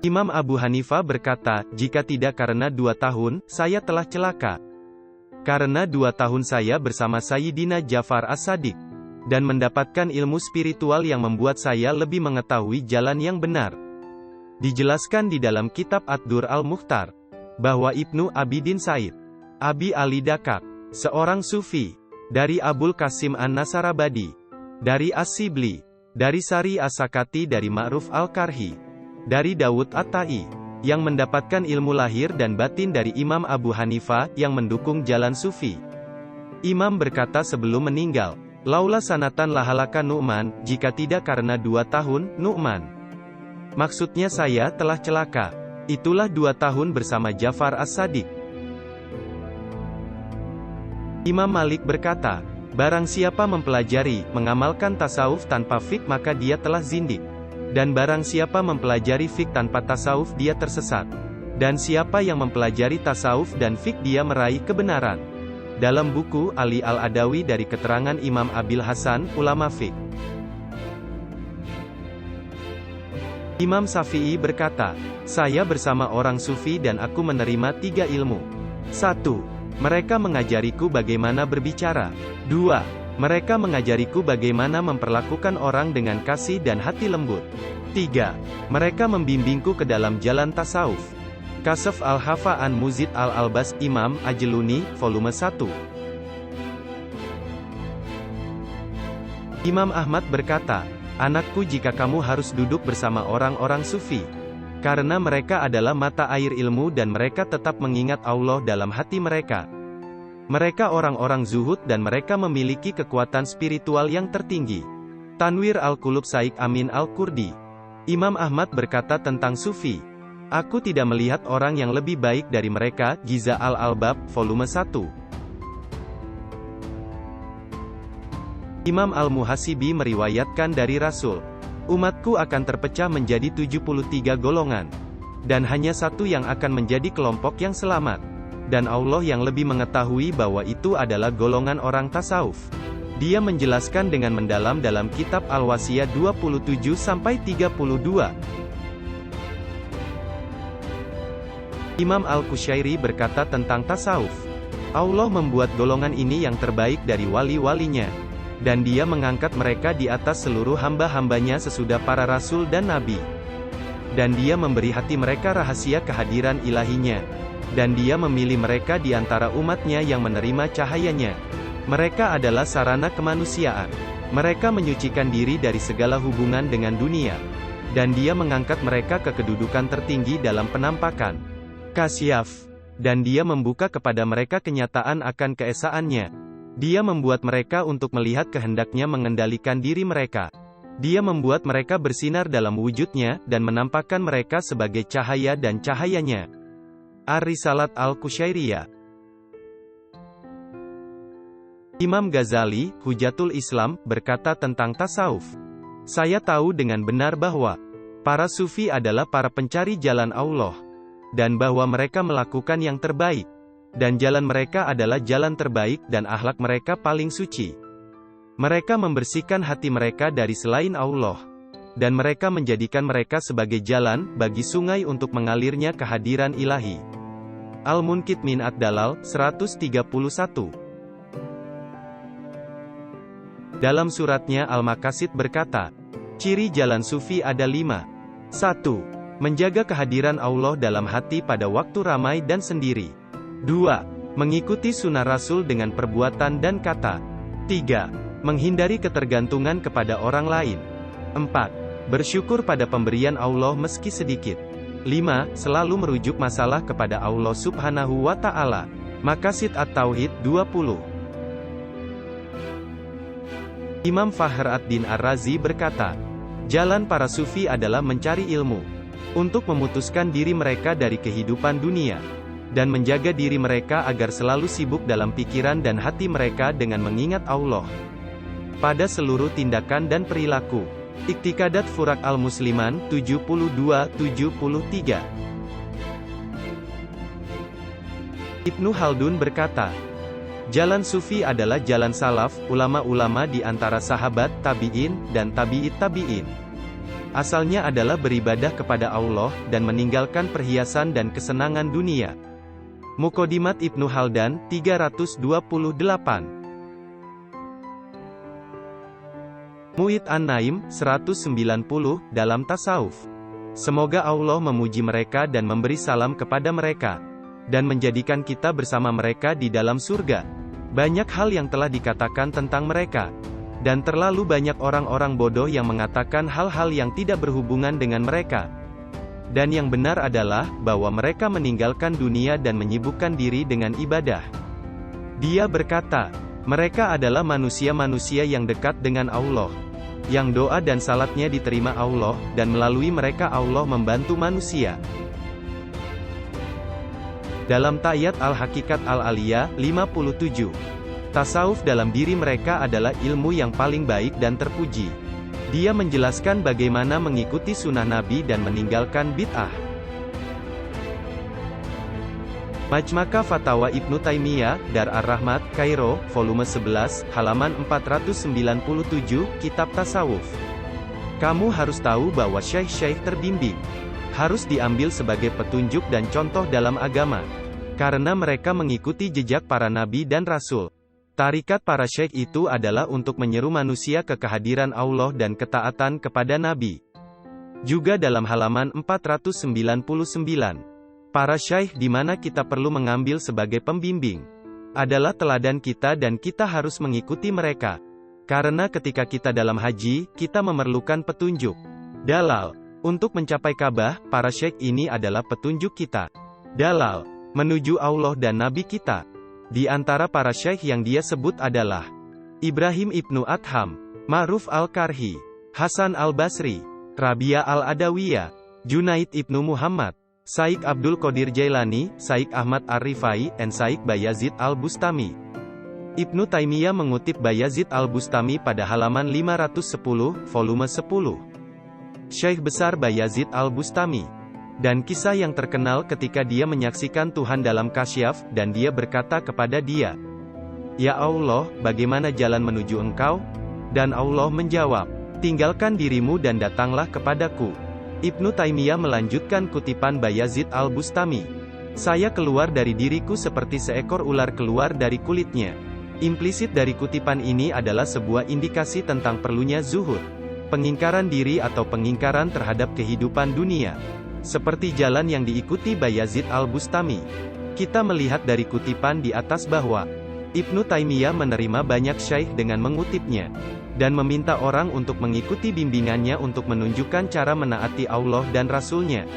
Imam Abu Hanifah berkata, jika tidak karena 2 tahun, saya telah celaka. Karena 2 tahun saya bersama Sayyidina Ja'far As-Shadiq, dan mendapatkan ilmu spiritual yang membuat saya lebih mengetahui jalan yang benar. Dijelaskan di dalam kitab Ad-Dur Al-Mukhtar, bahwa Ibnu Abidin Said, Abi Ali Dakak, seorang sufi, dari Abul Qasim An-Nasarabadi, dari As-Sibli, dari Sari As-Sakati, dari Ma'ruf Al-Karhi, dari Dawud At-Tai, yang mendapatkan ilmu lahir dan batin dari Imam Abu Hanifah, yang mendukung jalan sufi. Imam berkata sebelum meninggal, laula sanatan lahalaka Nu'man, jika tidak karena 2 tahun, Nu'man. Maksudnya saya telah celaka. Itulah 2 tahun bersama Ja'far As-Shadiq. Imam Malik berkata, barang siapa mempelajari, mengamalkan tasawuf tanpa fiqh maka dia telah zindik. Dan barang siapa mempelajari fiqh tanpa tasawuf dia tersesat. Dan siapa yang mempelajari tasawuf dan fiqh dia meraih kebenaran. Dalam buku Ali Al-Adawi dari keterangan Imam Abil Hasan, ulama fiqh. Imam Syafi'i berkata, saya bersama orang sufi dan aku menerima 3 ilmu. 1. Mereka mengajariku bagaimana berbicara. 2. Mereka mengajariku bagaimana memperlakukan orang dengan kasih dan hati lembut. 3. Mereka membimbingku ke dalam jalan tasawuf. Kasaf Al-Hafa an Muzid Al-Albas, Imam Ajluni, volume 1. Imam Ahmad berkata, anakku jika kamu harus duduk bersama orang-orang sufi, karena mereka adalah mata air ilmu dan mereka tetap mengingat Allah dalam hati mereka. Mereka orang-orang zuhud dan mereka memiliki kekuatan spiritual yang tertinggi. Tanwir Al-Qulub Saik Amin Al-Kurdi. Imam Ahmad berkata tentang sufi, aku tidak melihat orang yang lebih baik dari mereka. Giza Al-Albab, volume 1. Imam Al-Muhasibi meriwayatkan dari Rasul, umatku akan terpecah menjadi 73 golongan. Dan hanya satu yang akan menjadi kelompok yang selamat. Dan Allah yang lebih mengetahui bahwa itu adalah golongan orang tasawuf. Dia menjelaskan dengan mendalam dalam kitab Al-Wasiyah 27-32. Imam Al-Qushairi berkata tentang tasawuf, Allah membuat golongan ini yang terbaik dari wali-walinya, dan dia mengangkat mereka di atas seluruh hamba-hambanya sesudah para rasul dan nabi. Dan dia memberi hati mereka rahasia kehadiran ilahinya. Dan dia memilih mereka di antara umatnya yang menerima cahayanya. Mereka adalah sarana kemanusiaan. Mereka menyucikan diri dari segala hubungan dengan dunia. Dan dia mengangkat mereka ke kedudukan tertinggi dalam penampakan Kasyaf. Dan dia membuka kepada mereka kenyataan akan keesaannya. Dia membuat mereka untuk melihat kehendaknya mengendalikan diri mereka. Dia membuat mereka bersinar dalam wujudnya, dan menampakkan mereka sebagai cahaya dan cahayanya. Ar-Risalat Al-Qushairiyah. Imam Ghazali, Hujatul Islam, berkata tentang tasawuf, saya tahu dengan benar bahwa para sufi adalah para pencari jalan Allah, dan bahwa mereka melakukan yang terbaik, dan jalan mereka adalah jalan terbaik dan akhlak mereka paling suci. Mereka membersihkan hati mereka dari selain Allah, dan mereka menjadikan mereka sebagai jalan bagi sungai untuk mengalirnya kehadiran ilahi. Al-Munqidh min Ad-Dalal, 131. Dalam suratnya Al-Maqasid berkata, ciri jalan sufi ada 5. 1. Menjaga kehadiran Allah dalam hati pada waktu ramai dan sendiri. 2. Mengikuti sunnah Rasul dengan perbuatan dan kata. 3. Menghindari ketergantungan kepada orang lain. 4. Bersyukur pada pemberian Allah meski sedikit. 5. Selalu merujuk masalah kepada Allah Subhanahu wa Ta'ala. Maqasid At-Tauhid 20. Imam Fakhr ad-Din Ar-Razi berkata, jalan para sufi adalah mencari ilmu, untuk memutuskan diri mereka dari kehidupan dunia, dan menjaga diri mereka agar selalu sibuk dalam pikiran dan hati mereka dengan mengingat Allah pada seluruh tindakan dan perilaku. Iktikadat Furak Al-Musliman, 72-73. Ibnu Khaldun berkata, jalan sufi adalah jalan salaf, ulama-ulama di antara sahabat, tabi'in, dan tabi'it tabi'in. Asalnya adalah beribadah kepada Allah, dan meninggalkan perhiasan dan kesenangan dunia. Muqaddimat Ibnu Khaldun, 328. Mu'id An-Naim, 190, dalam tasawuf. Semoga Allah memuji mereka dan memberi salam kepada mereka, dan menjadikan kita bersama mereka di dalam surga. Banyak hal yang telah dikatakan tentang mereka, dan terlalu banyak orang-orang bodoh yang mengatakan hal-hal yang tidak berhubungan dengan mereka. Dan yang benar adalah, bahwa mereka meninggalkan dunia dan menyibukkan diri dengan ibadah. Dia berkata, mereka adalah manusia-manusia yang dekat dengan Allah, yang doa dan salatnya diterima Allah, dan melalui mereka Allah membantu manusia. Dalam Ta'iyat Al-Haqiqat Al-Aliyah, 57. Tasawuf dalam diri mereka adalah ilmu yang paling baik dan terpuji. Dia menjelaskan bagaimana mengikuti sunnah Nabi dan meninggalkan bid'ah. Majmaka Fatawa Ibnu Taimiyah, Dar Ar-Rahmat, Kairo, volume 11, halaman 497, Kitab Tasawuf. Kamu harus tahu bahwa syekh-syekh terbimbing harus diambil sebagai petunjuk dan contoh dalam agama, karena mereka mengikuti jejak para nabi dan rasul. Tarikat para syekh itu adalah untuk menyeru manusia ke kehadiran Allah dan ketaatan kepada Nabi. Juga dalam halaman 499, para syekh di mana kita perlu mengambil sebagai pembimbing adalah teladan kita dan kita harus mengikuti mereka. Karena ketika kita dalam haji, kita memerlukan petunjuk. Dalal untuk mencapai Ka'bah, para syekh ini adalah petunjuk kita. Dalal menuju Allah dan Nabi kita. Di antara para syekh yang dia sebut adalah Ibrahim Ibnu Adham, Ma'ruf Al-Karhi, Hasan Al-Basri, Rabia Al-Adawiyah, Junaid Ibnu Muhammad, Saik Abdul Qadir Jailani, Saik Ahmad Ar-Rifai, and Saik Bayazid Al-Bustami. Ibnu Taimiyah mengutip Bayazid Al-Bustami pada halaman 510, volume 10. Syekh besar Bayazid Al-Bustami. Dan kisah yang terkenal ketika dia menyaksikan Tuhan dalam Kasyaf, dan dia berkata kepada dia, "Ya Allah, bagaimana jalan menuju Engkau?" Dan Allah menjawab, "Tinggalkan dirimu dan datanglah kepadaku." Ibnu Taimiyah melanjutkan kutipan Bayazid Al-Bustami. "Saya keluar dari diriku seperti seekor ular keluar dari kulitnya." Implisit dari kutipan ini adalah sebuah indikasi tentang perlunya zuhud, pengingkaran diri atau pengingkaran terhadap kehidupan dunia. Seperti jalan yang diikuti Bayazid Al-Bustami. Kita melihat dari kutipan di atas bahwa Ibnu Taimiyah menerima banyak syekh dengan mengutipnya, dan meminta orang untuk mengikuti bimbingannya untuk menunjukkan cara menaati Allah dan Rasul-Nya.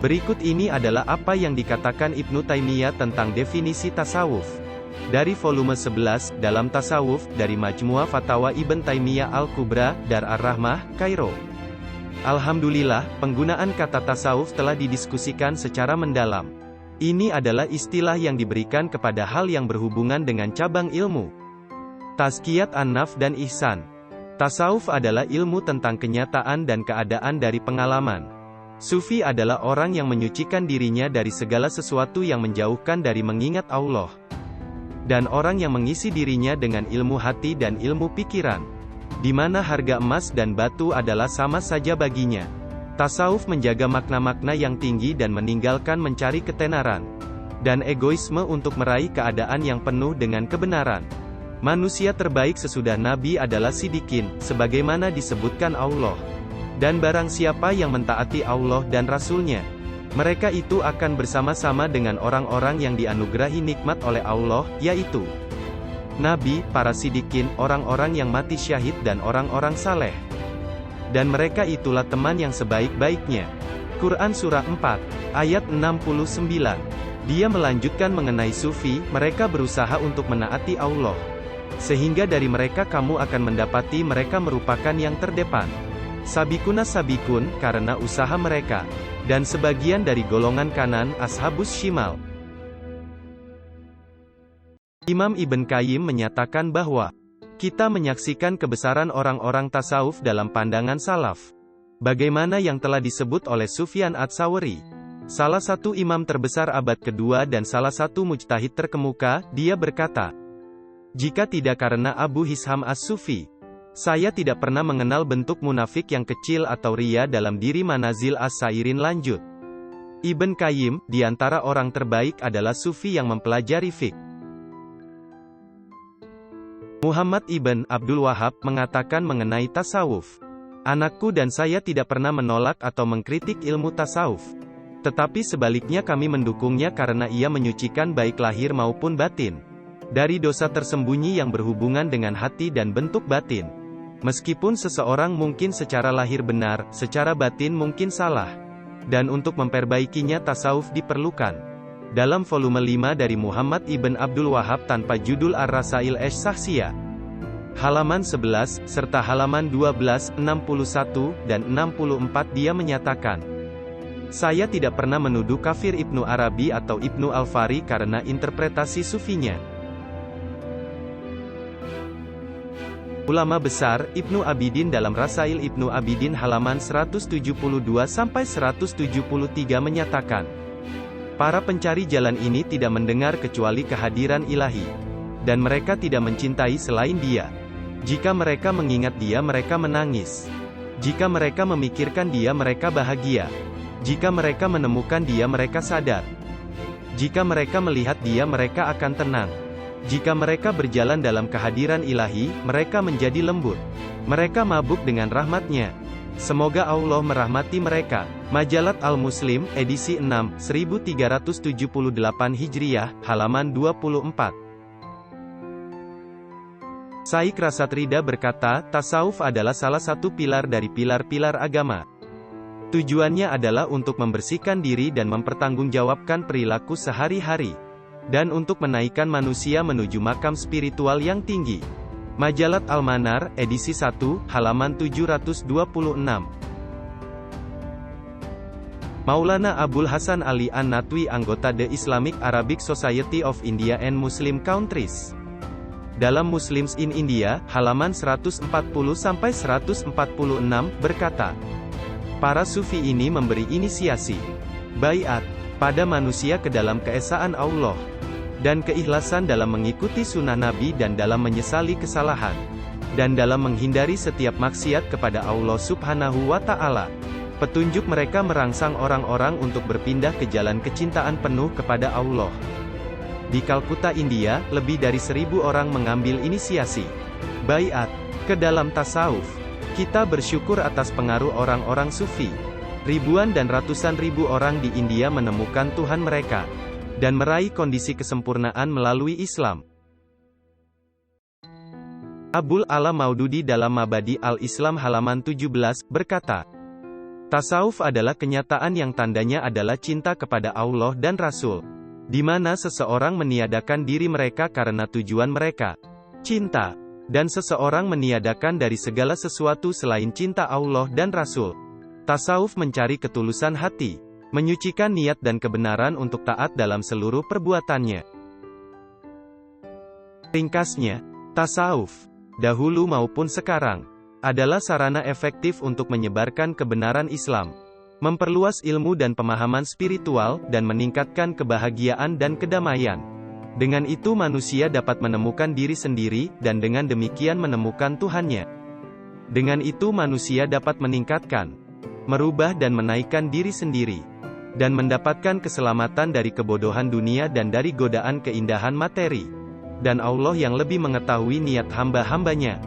Berikut ini adalah apa yang dikatakan Ibnu Taimiyah tentang definisi tasawuf. Dari volume 11, dalam Tasawuf, dari Majmu'ah Fatawa Ibn Taimiyah Al-Kubra, Dar Ar-Rahmah, Kairo. Alhamdulillah, penggunaan kata tasawuf telah didiskusikan secara mendalam. Ini adalah istilah yang diberikan kepada hal yang berhubungan dengan cabang ilmu Tazkiyat An-Nafs dan Ihsan. Tasawuf adalah ilmu tentang kenyataan dan keadaan dari pengalaman. Sufi adalah orang yang menyucikan dirinya dari segala sesuatu yang menjauhkan dari mengingat Allah. Dan orang yang mengisi dirinya dengan ilmu hati dan ilmu pikiran, di mana harga emas dan batu adalah sama saja baginya. Tasawuf menjaga makna-makna yang tinggi dan meninggalkan mencari ketenaran dan egoisme untuk meraih keadaan yang penuh dengan kebenaran. Manusia terbaik sesudah Nabi adalah Sidikin, sebagaimana disebutkan Allah. Dan barang siapa yang mentaati Allah dan Rasul-Nya, mereka itu akan bersama-sama dengan orang-orang yang dianugerahi nikmat oleh Allah, yaitu Nabi, para sidikin, orang-orang yang mati syahid dan orang-orang saleh. Dan mereka itulah teman yang sebaik-baiknya. Quran Surah 4, ayat 69. Dia melanjutkan mengenai sufi, mereka berusaha untuk menaati Allah. Sehingga dari mereka kamu akan mendapati mereka merupakan yang terdepan. Sabikunas sabikun, karena usaha mereka. Dan sebagian dari golongan kanan, ashabus shimal. Imam Ibn Qayyim menyatakan bahwa kita menyaksikan kebesaran orang-orang tasawuf dalam pandangan salaf, bagaimana yang telah disebut oleh Sufyan Ats-Tsawri. salah satu imam terbesar abad kedua dan salah satu mujtahid terkemuka, dia berkata, "Jika tidak karena Abu Hisham As-Sufi, saya tidak pernah mengenal bentuk munafik yang kecil atau ria dalam diri." Manazil As-Sairin lanjut. Ibn Qayyim, di antara orang terbaik adalah Sufi yang mempelajari fiqh. Muhammad ibn Abdul Wahhab mengatakan mengenai tasawuf, "Anakku dan saya tidak pernah menolak atau mengkritik ilmu tasawuf. Tetapi sebaliknya kami mendukungnya karena ia menyucikan baik lahir maupun batin dari dosa tersembunyi yang berhubungan dengan hati dan bentuk batin. Meskipun seseorang mungkin secara lahir benar, secara batin mungkin salah. Dan untuk memperbaikinya tasawuf diperlukan." Dalam volume 5 dari Muhammad ibn Abdul Wahhab tanpa judul Ar-Rasail Ash-Shakhsiyah, halaman 11, serta halaman 12, 61, dan 64 dia menyatakan, "Saya tidak pernah menuduh kafir Ibnu Arabi atau Ibnu Al-Fari karena interpretasi sufinya." Ulama besar, Ibnu Abidin dalam Rasail Ibnu Abidin halaman 172-173 menyatakan, "Para pencari jalan ini tidak mendengar kecuali kehadiran ilahi. Dan mereka tidak mencintai selain dia. Jika mereka mengingat dia mereka menangis. Jika mereka memikirkan dia mereka bahagia. Jika mereka menemukan dia mereka sadar. Jika mereka melihat dia mereka akan tenang. Jika mereka berjalan dalam kehadiran ilahi, mereka menjadi lembut. Mereka mabuk dengan rahmatnya. Semoga Allah merahmati mereka." Majalah Al-Muslim, edisi 6, 1378 Hijriah, halaman 24. Syekh Rasatrida berkata, tasawuf adalah salah satu pilar dari pilar-pilar agama. Tujuannya adalah untuk membersihkan diri dan mempertanggungjawabkan perilaku sehari-hari. Dan untuk menaikkan manusia menuju makam spiritual yang tinggi. Majalah Al-Manar, edisi 1, halaman 726. Maulana Abul Hasan Ali An-Natwi, anggota The Islamic Arabic Society of India and Muslim Countries. Dalam Muslims in India, halaman 140-146, berkata, "Para sufi ini memberi inisiasi, baiat, pada manusia ke dalam keesaan Allah, dan keikhlasan dalam mengikuti sunnah Nabi dan dalam menyesali kesalahan, dan dalam menghindari setiap maksiat kepada Allah Subhanahu wa Ta'ala. Petunjuk mereka merangsang orang-orang untuk berpindah ke jalan kecintaan penuh kepada Allah." Di Kalkuta, India, lebih dari 1.000 orang mengambil inisiasi baiat ke dalam tasawuf. Kita bersyukur atas pengaruh orang-orang sufi. Ribuan dan ratusan ribu orang di India menemukan Tuhan mereka dan meraih kondisi kesempurnaan melalui Islam. Abul Ala Maududi dalam Mabadi Al-Islam halaman 17, berkata, "Tasawuf adalah kenyataan yang tandanya adalah cinta kepada Allah dan Rasul, di mana seseorang meniadakan diri mereka karena tujuan mereka, cinta, dan seseorang meniadakan dari segala sesuatu selain cinta Allah dan Rasul. Tasawuf mencari ketulusan hati, menyucikan niat dan kebenaran untuk taat dalam seluruh perbuatannya." Ringkasnya, tasawuf, dahulu maupun sekarang, adalah sarana efektif untuk menyebarkan kebenaran Islam, memperluas ilmu dan pemahaman spiritual, dan meningkatkan kebahagiaan dan kedamaian. Dengan itu manusia dapat menemukan diri sendiri, dan dengan demikian menemukan Tuhannya. Dengan itu manusia dapat meningkatkan, merubah dan menaikkan diri sendiri, dan mendapatkan keselamatan dari kebodohan dunia dan dari godaan keindahan materi. Dan Allah yang lebih mengetahui niat hamba-hambanya.